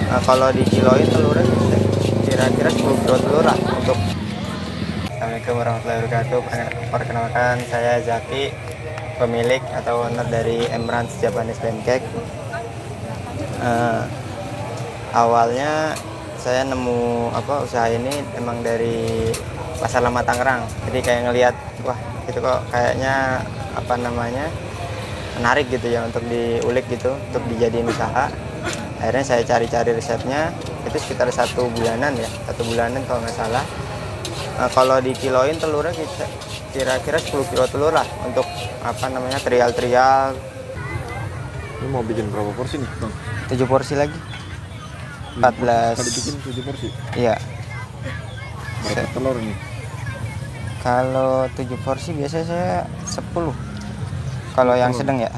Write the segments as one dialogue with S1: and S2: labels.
S1: Kalau dikiloin telurnya kira-kira 10 kilo telur lah untuk. Assalamualaikum warahmatullahi wabarakatuh. Perkenalkan, saya Zaki, pemilik atau owner dari Emrans Japanese Pancake. Awalnya saya nemu usaha ini emang dari Pasar Lama Tangerang. Jadi kayak ngelihat, wah itu kok kayaknya menarik gitu ya untuk diulik gitu, untuk dijadiin usaha. Akhirnya saya cari-cari resepnya, itu sekitar 1 bulanan kalau nggak salah. Kalau dikiloin telurnya kira-kira 10 kilo telur lah untuk trial.
S2: Ini mau bikin berapa porsi nih, Bang?
S1: 7 porsi lagi. 14.
S2: Tadi bikin 7 porsi?
S1: Iya.
S2: Berapa telur ini?
S1: Kalau 7 porsi biasanya saya 10. Kalau yang sedang ya.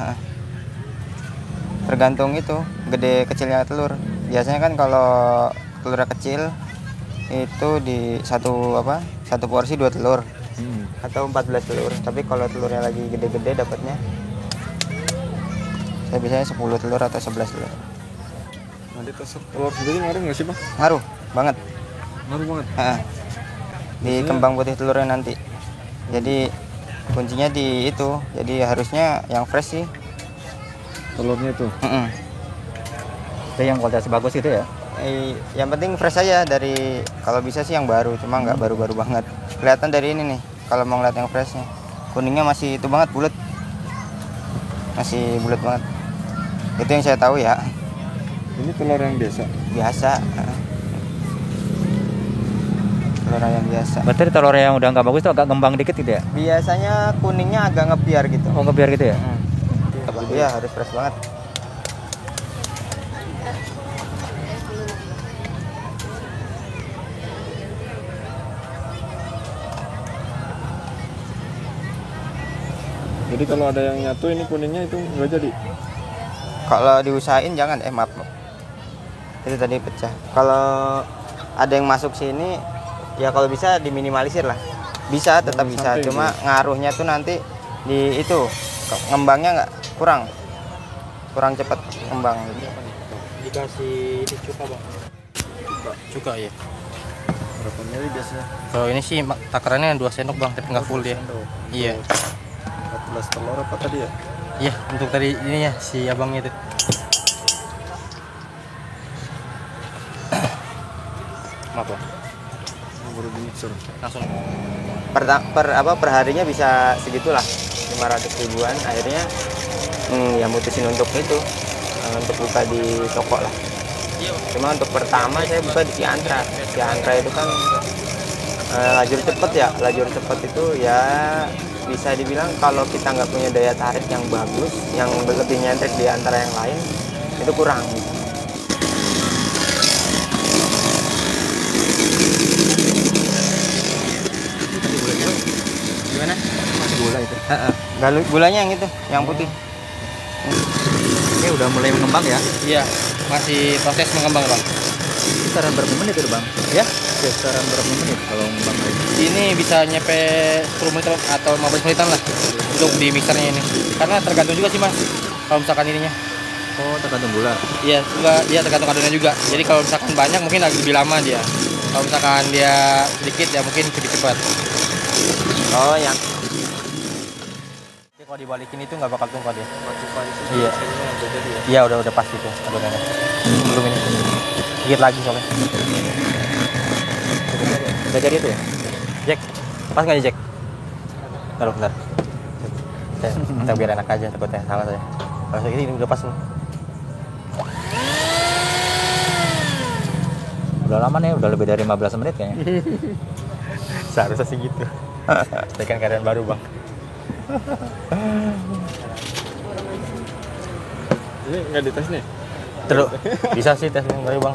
S1: Tergantung itu, gede kecilnya telur. Biasanya kan kalau telurnya kecil itu di satu porsi 2 telur. Atau 14 telur. Tapi kalau telurnya lagi gede-gede dapatnya saya biasanya 10 telur atau 11 telur.
S2: Nanti tes telur sendiri ngaruh nggak sih, Bang?
S1: Ngaruh banget.
S2: Ngaruh banget.
S1: Di kembang putih telurnya nanti. Jadi kuncinya di itu. Jadi harusnya yang fresh sih.
S2: Telurnya itu.
S3: Itu yang kualitas bagus gitu ya?
S1: Yang penting fresh aja dari, kalau bisa sih yang baru, cuma nggak baru-baru banget. Kelihatan dari ini nih, kalau mau ngeliat yang freshnya, kuningnya masih itu banget, bulat, masih bulat banget. Itu yang saya tahu ya.
S2: Ini telur yang biasa. Telur
S1: yang biasa.
S3: Berarti telur yang udah nggak bagus itu agak ngembang dikit gitu ya?
S1: Biasanya kuningnya agak ngebiar gitu.
S3: Oh, ngebiar gitu ya?
S1: Iya, harus fresh banget.
S2: Jadi kalau ada yang nyatu ini kuningnya itu nggak jadi?
S1: Kalau diusahain jangan, maaf. Itu tadi pecah. Kalau ada yang masuk sini, ya kalau bisa diminimalisir lah. Bisa, tetap bisa. Cuma ngaruhnya tuh nanti di itu, ngembangnya nggak kurang cepat ngembang gitu.
S3: Dikasih cuka, Bang. Cuka ya.
S2: Berapa mili biasanya?
S3: Kalau ini sih takarannya 2 sendok, Bang, tapi nggak full dia. Iya.
S2: 14 telur apa tadi ya?
S3: Iya, untuk tadi ini ya si abangnya itu. Maaf, Bang.
S2: Baru di mixer.
S3: Langsung.
S1: Per harinya bisa segitulah, 500 ribuan. Akhirnya ya mutusin untuk itu, untuk buka di toko lah. Cuma untuk pertama saya buka di Ciantra. Ciantra itu kan lajur cepet itu ya bisa dibilang kalau kita nggak punya daya tarik yang bagus, yang lebih nyentrik di antara yang lain, itu kurang gitu.
S3: Gimana? Masih gula itu?
S1: Gulanya yang itu, yang putih.
S3: Ini udah mulai mengembang ya? Iya, masih proses mengembang, Bang. Kisaran berapa menit itu, Bang? Ya? Kisaran berapa menit kalau mengembang lagi? Ini bisa nyampe 10 menit atau 15 menitan lah untuk di mixernya ini. Karena tergantung juga sih, Mas, kalau misalkan ininya. Oh, tergantung gula? Iya, tergantung adonannya juga. Jadi kalau misalkan banyak mungkin agak lebih lama dia. Kalau misalkan dia sedikit ya mungkin lebih cepat.
S1: Oh, yang
S3: Kalau dibalikin itu nggak bakal tumpah dia.
S1: iya.
S3: Iya, udah pas itu adonannya. Belum ini. Dikit lagi soalnya. Udah jadi itu ya? Jack, pas nggak ya Jack? Bentar. Kita biar enak aja, takutnya salah saya. Kalau ini udah pas loh. Udah lama nih, udah lebih dari 15 menit kayaknya. Seharusnya sih gitu. Saya kan karyawan baru, Bang.
S2: Ini nggak dites nih?
S3: Terus bisa sih tes baru, Bang.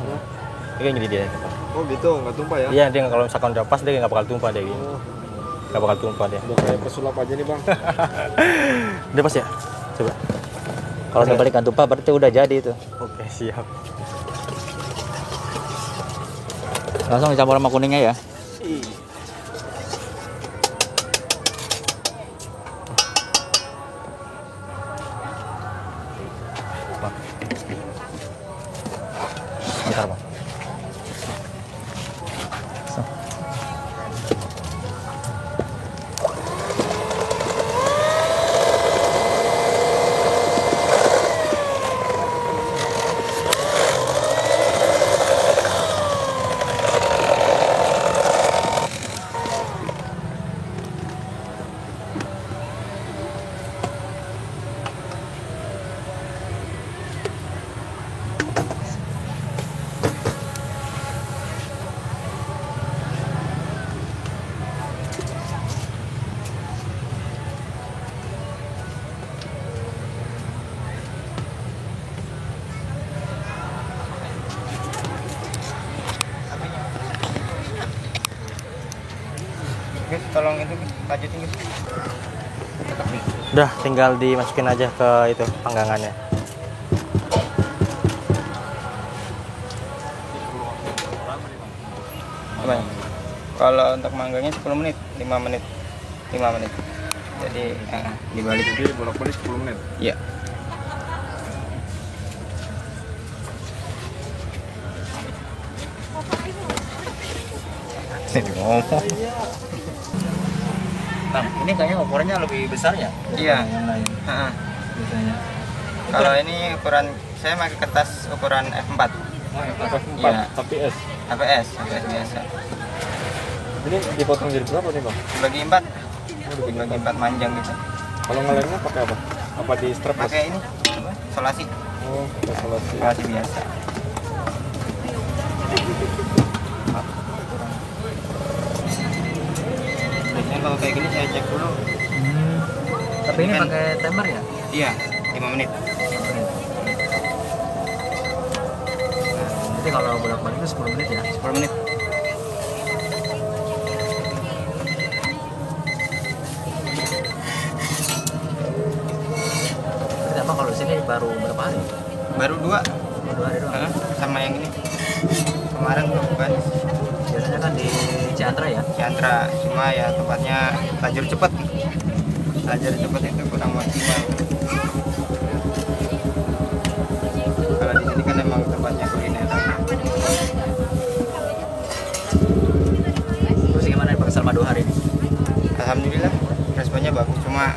S3: Ini jadi dia.
S2: Oh gitu, nggak tumpah ya?
S3: Iya, dia kalau misalkan udah pas dia nggak bakal tumpah dia gini. Nggak bakal tumpah dia.
S2: Udah kayak pesulap aja nih, Bang.
S3: Udah pas ya? Coba. Kalau udah balikan tumpah berarti udah jadi itu.
S1: Oke, siap.
S3: Langsung dicampur sama kuningnya ya. Bentar bang. So.
S1: Oke, tolong itu lanjutin gitu.
S3: Udah, tinggal dimasukin aja ke itu panggangannya.
S1: Gimana? Kalau untuk manggangnya 10 menit, 5 menit. 5 menit. Jadi dibalik.
S2: Jadi bolak-balik 10 menit.
S1: Iya.
S3: Ini ngomong. Bang, ini kayaknya ukurannya lebih besar ya?
S1: Iya.
S3: Yang lain
S1: Heeh.
S3: biasanya.
S1: Kalau ini ukuran saya pakai kertas ukuran F4.
S2: F4,
S1: Iya.
S2: tapi S.
S1: APS biasa.
S2: Ini dipotong jadi berapa nih bang?
S1: Dibagi 4. Dibagi 4 manjang gitu.
S2: Kalau ngelemnya pakai apa? Apa di strap?
S1: Pakai ini apa? Solasi.
S2: Oh, pakai solasi.
S1: Solasi biasa. Biasanya kalau kayak gini saya cek dulu.
S3: Tapi ini
S1: Kan-
S3: pakai timer ya?
S1: Iya, 5 menit.
S3: Nanti kalau bolak-balik itu 10 menit ya?
S1: 10 menit.
S3: Berarti apa kalau di sini baru berapa hari?
S1: Baru 2.
S3: Baru 2 hari doang.
S1: Sama yang ini. Kemarin bukan
S3: Biasanya kan di Ciantra ya?
S1: Ciantra, cuma ya tempatnya lajur cepet. Lajur cepet itu kurang maksimal. Kalau di sini kan emang tempatnya kuliner.
S3: Terus gimana nih Bang selama 2 hari ini?
S1: Alhamdulillah responnya bagus, cuma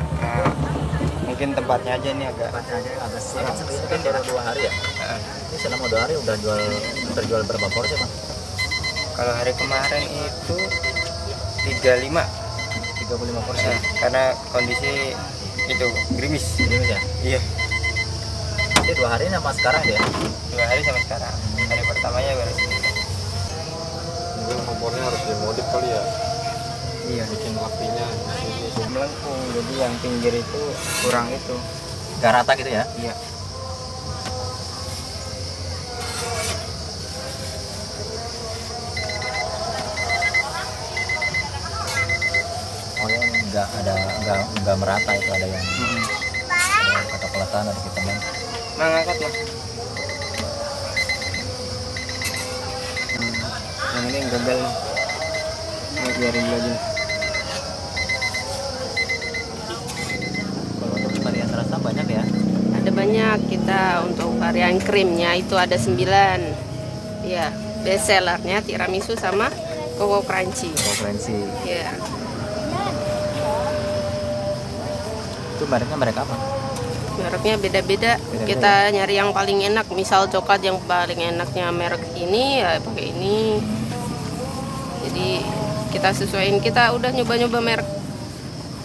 S1: mungkin tempatnya aja nih agak
S3: Tempatnya aja agak sepi. Ini kan baru 2 hari ya? Ini selama 2 hari udah terjual berapa porsi Bang?
S1: kalau hari kemarin itu 35
S3: 35 porsi.
S1: karena kondisi itu gerimis.
S3: Gerimis ya?
S1: Iya,
S3: Jadi 2 hari sama sekarang ya?
S1: 2 hari sama sekarang. Hari pertamanya baru segini.
S2: Mungkin kompornya harus dimodif kali ya.
S1: Iya,
S2: Bikin apinya di sini.
S1: melengkung, jadi yang pinggir itu kurang itu.
S3: Gak rata gitu ya?
S1: Iya.
S3: Oh ya, nggak merata itu, ada yang kecoklatan, ada kehitaman.
S1: Mengangkat ya. Yang ini yang gagal nih. Ini biarin dulu aja.
S3: Kalau untuk varian rasa banyak ya?
S4: Ada banyak. Kita untuk varian krimnya itu ada 9. Ya, best sellernya tiramisu sama Coco Crunchy.
S3: Konferensi.
S4: Ya,
S3: Itu mereknya merek apa?
S4: mereknya beda-beda.
S3: Beda-beda
S4: Kita nyari yang paling enak. Misal coklat yang paling enaknya merek ini, ya pakai ini. Jadi kita sesuaiin. Kita udah nyoba-nyoba merek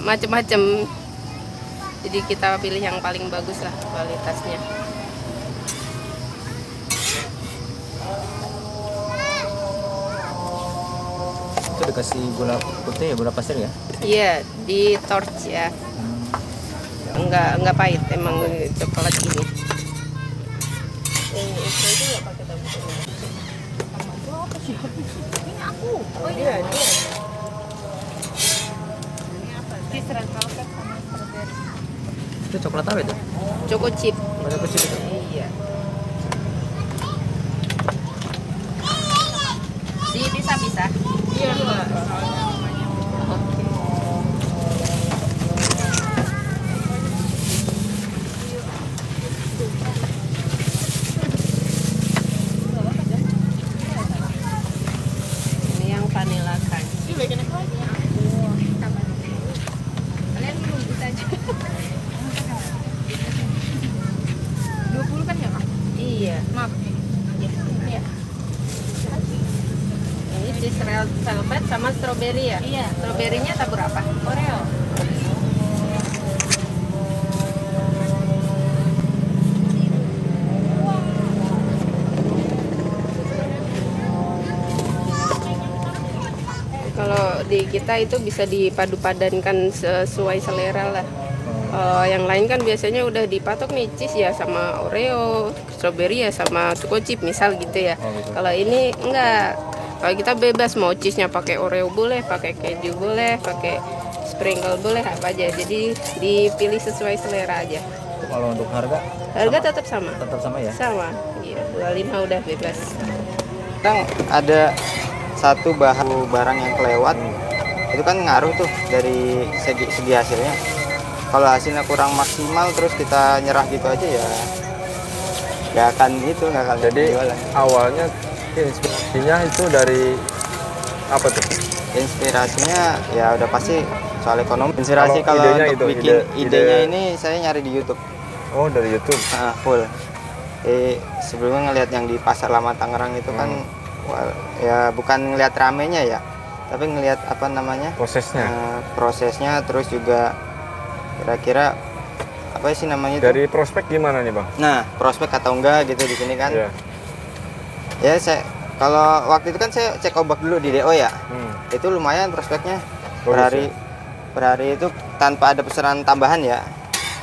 S4: macem-macem. Jadi kita pilih yang paling bagus lah kualitasnya.
S3: Itu dikasih gula putih ya, gula pasir ya?
S4: Iya, di torch ya. Enggak pahit emang coklat ini. Itu enggak pakai tabur. Ini aku. Oh iya, dia.
S3: Itu coklat apa itu?
S4: Choco chip.
S3: Ada kecil itu.
S4: Iya. Bisa. Iya, Mbak. Oke. red velvet sama strawberry ya? Iya. Strawberry-nya tabur apa? Oreo. Kalau di kita itu bisa dipadu-padankan sesuai selera lah. Yang lain kan biasanya udah dipatok nih cheese ya sama Oreo, strawberry ya sama choco chip misal gitu ya. Kalau ini enggak. Kalau kita bebas mau cheese-nya pakai Oreo boleh, pakai keju boleh, pakai sprinkle boleh apa aja. Jadi dipilih sesuai selera aja.
S3: Kalau untuk harga?
S4: Harga tetap sama.
S3: Tetap sama ya?
S4: Sama. Iya, 25 udah bebas.
S1: Kadang ada satu barang yang kelewat, itu kan ngaruh tuh dari segi hasilnya. Kalau hasilnya kurang maksimal terus kita nyerah gitu aja ya nggak akan gitu, nggak akan
S2: Jadi
S1: jualan.
S2: awalnya inspirasinya itu dari apa tuh?
S1: Inspirasinya ya udah pasti soal ekonomi. Inspirasi
S2: Kalau
S1: kalau
S2: idenya
S1: untuk
S2: itu,
S1: bikin idenya
S2: ide-
S1: ini saya nyari di YouTube.
S2: Oh, dari YouTube.
S1: Full. Sebelumnya ngelihat yang di Pasar Lama Tangerang itu kan ya bukan ngelihat ramenya ya, tapi ngelihat apa namanya prosesnya, terus juga kira-kira apa sih namanya itu?
S2: Dari prospek gimana nih bang?
S1: Nah, prospek atau enggak gitu di sini kan?
S2: Iya.
S1: Ya saya kalau waktu itu kan saya cek ombak dulu di DO ya, itu lumayan prospeknya.
S2: Bagus,
S1: Per hari itu tanpa ada pesanan tambahan ya,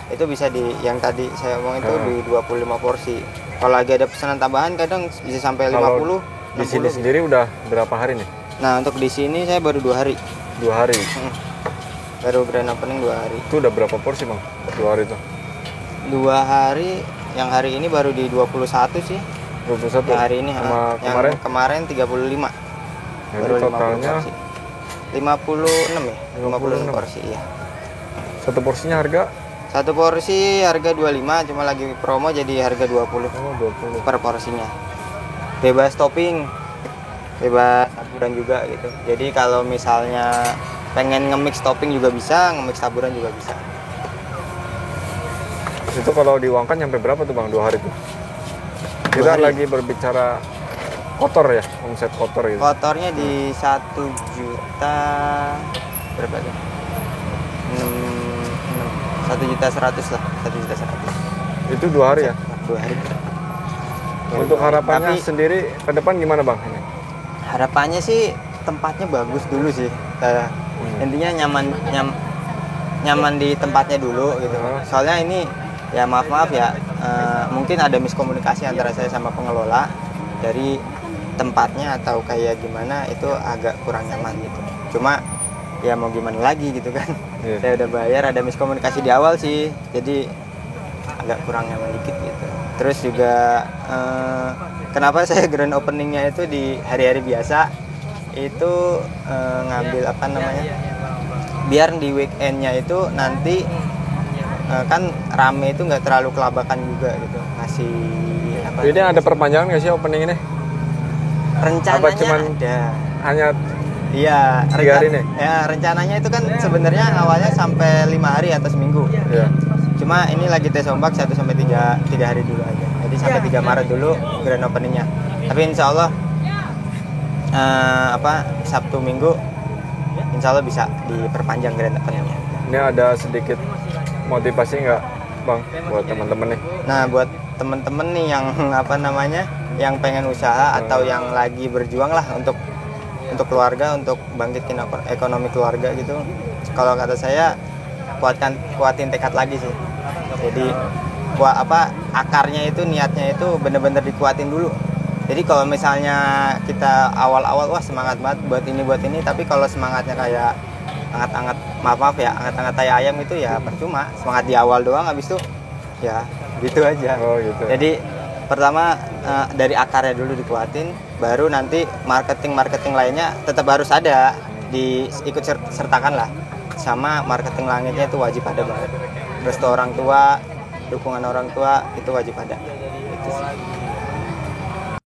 S1: itu bisa yang tadi saya omong itu di 25 porsi. Kalau lagi ada pesanan tambahan kadang bisa sampai 50.
S2: Di sini
S1: gitu.
S2: sendiri udah berapa hari nih?
S1: Nah untuk di sini saya baru 2 hari.
S2: 2 hari.
S1: Baru grand opening 2 hari.
S2: Itu udah berapa porsi bang? 2 hari itu?
S1: 2 hari, yang hari ini baru di 21 sih.
S2: 21?
S1: Yang hari ini
S2: sama
S1: yang kemarin 35.
S2: Jadi
S1: Baru 50
S2: totalnya
S1: porsi. 56 ya? 56 porsi ya.
S2: Satu porsinya harga?
S1: Satu porsi harga 25, cuma lagi promo jadi harga 20.
S2: Oh, 20
S1: per porsinya. Bebas topping, bebas taburan juga gitu. Jadi kalau misalnya pengen nge-mix topping juga bisa, nge-mix taburan juga bisa.
S2: Itu kalau diuangkan nyampe berapa tuh bang 2 hari tuh? Kita lagi berbicara kotor ya, omset kotor gitu.
S1: Kotornya di 1 juta berapa tuh? 1.100.000 lah, 1.100.000.
S2: Itu 2 hari ya?
S1: 2 hari.
S2: Untuk harapannya
S1: Tapi
S2: sendiri ke depan gimana bang? Ini?
S1: harapannya sih tempatnya bagus dulu sih. Intinya nyaman di tempatnya dulu gitu. Soalnya ini ya maaf ya, mungkin ada miskomunikasi antara saya sama pengelola dari tempatnya atau kayak gimana, itu agak kurang nyaman gitu. Cuma ya mau gimana lagi gitu kan. Saya udah bayar, ada miskomunikasi di awal sih, jadi agak kurang nyaman dikit gitu. Terus juga kenapa saya grand openingnya itu di hari-hari biasa itu, ngambil apa namanya, biar di weekendnya itu nanti kan rame itu nggak terlalu kelabakan juga gitu, ngasih apa.
S2: Ini ada perpanjangan nggak sih opening ini?
S1: Rencananya
S2: apa cuman
S1: ada.
S2: Hanya
S1: Iya,
S2: 3 hari nih?
S1: Ya rencananya itu kan sebenarnya awalnya sampai 5 hari atau seminggu.
S2: Iya.
S1: Cuma ini lagi tes ombak 1 sampai 3 hari dulu aja. Jadi sampai 3 Maret dulu grand openingnya. Tapi insya Allah Sabtu Minggu insya Allah bisa diperpanjang grand openingnya.
S2: Ini ada sedikit motivasi nggak bang buat teman-teman nih?
S1: Nah buat temen-temen nih yang apa namanya, yang pengen usaha atau yang lagi berjuang lah untuk keluarga, untuk bangkitin ekonomi keluarga gitu. Kalau kata saya kuatin tekad lagi sih. Jadi akarnya itu, niatnya itu bener-bener dikuatin dulu. Jadi kalau misalnya kita awal-awal wah semangat banget buat ini, tapi kalau semangatnya kayak anget-anget, maaf ya, anget-anget tai ayam itu ya percuma. Semangat di awal doang, habis itu ya gitu aja.
S2: Oh gitu.
S1: Jadi pertama dari akarnya dulu dikuatin, baru nanti marketing lainnya tetap harus ada, ikut sertakan lah. Sama marketing langitnya itu wajib ada banget. Restu orang tua, dukungan orang tua itu wajib ada. Itu sih.